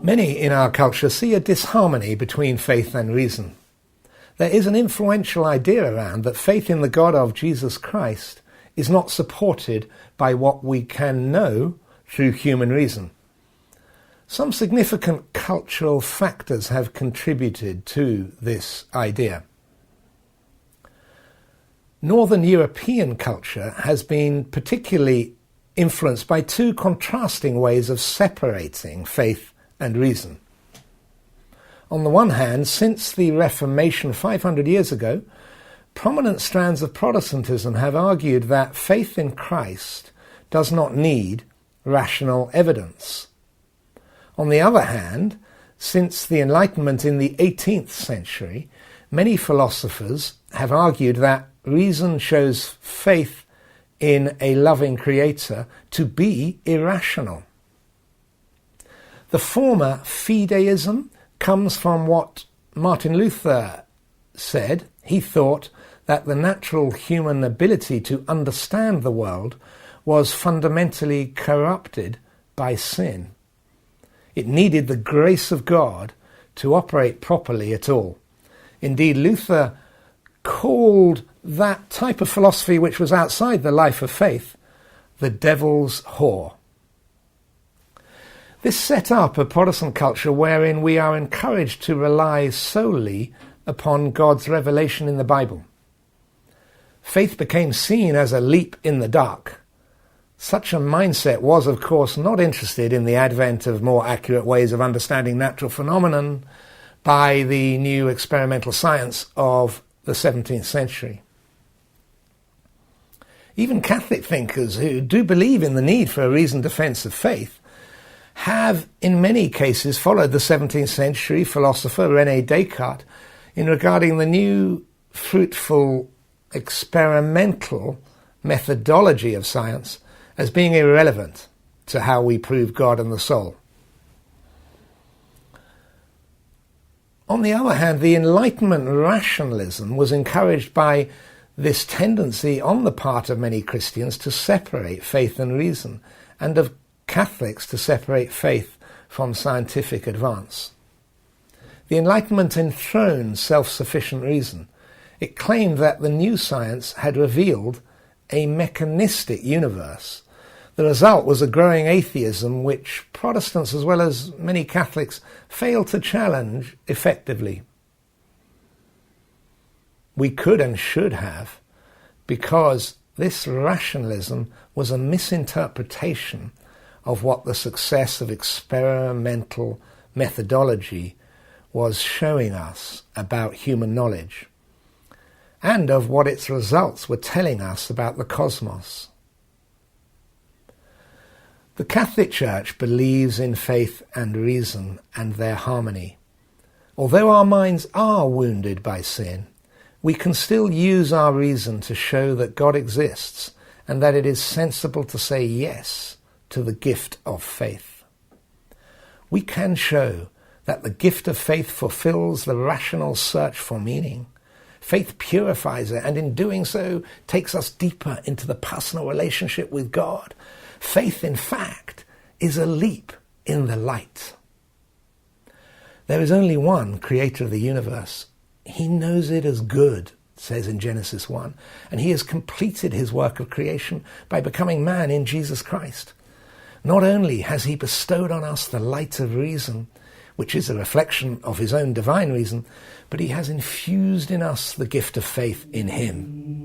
Many in our culture see a disharmony between faith and reason. There is an influential idea around that faith in the God of Jesus Christ is not supported by what we can know through human reason. Some significant cultural factors have contributed to this idea. Northern European culture has been particularly influenced by two contrasting ways of separating faith and reason. On the one hand, since the Reformation 500 years ago, prominent strands of Protestantism have argued that faith in Christ does not need rational evidence. On the other hand, since the Enlightenment in the 18th century, many philosophers have argued that reason shows faith in a loving creator to be irrational. The former fideism comes from what Martin Luther said. He thought that the natural human ability to understand the world was fundamentally corrupted by sin. It needed the grace of God to operate properly at all. Indeed, Luther called that type of philosophy which was outside the life of faith the devil's whore. This set up a Protestant culture wherein we are encouraged to rely solely upon God's revelation in the Bible. Faith became seen as a leap in the dark. Such a mindset was, of course, not interested in the advent of more accurate ways of understanding natural phenomenon by the new experimental science of the 17th century. Even Catholic thinkers who do believe in the need for a reasoned defense of faith have in many cases followed the 17th century philosopher René Descartes in regarding the new fruitful experimental methodology of science as being irrelevant to how we prove God and the soul. On the other hand, the Enlightenment rationalism was encouraged by this tendency on the part of many Christians to separate faith and reason, and of Catholics to separate faith from scientific advance. The Enlightenment enthroned self-sufficient reason. It claimed that the new science had revealed a mechanistic universe. The result was a growing atheism which Protestants as well as many Catholics failed to challenge effectively. We could and should have, because this rationalism was a misinterpretation of what the success of experimental methodology was showing us about human knowledge, and of what its results were telling us about the cosmos. The Catholic Church believes in faith and reason and their harmony. Although our minds are wounded by sin, we can still use our reason to show that God exists and that it is sensible to say yes to the gift of faith. We can show that the gift of faith fulfills the rational search for meaning. Faith purifies it, and in doing so takes us deeper into the personal relationship with God. Faith, in fact, is a leap in the light. There is only one creator of the universe. He knows it as good, it says in Genesis 1, and he has completed his work of creation by becoming man in Jesus Christ. Not only has he bestowed on us the light of reason, which is a reflection of his own divine reason, but he has infused in us the gift of faith in him.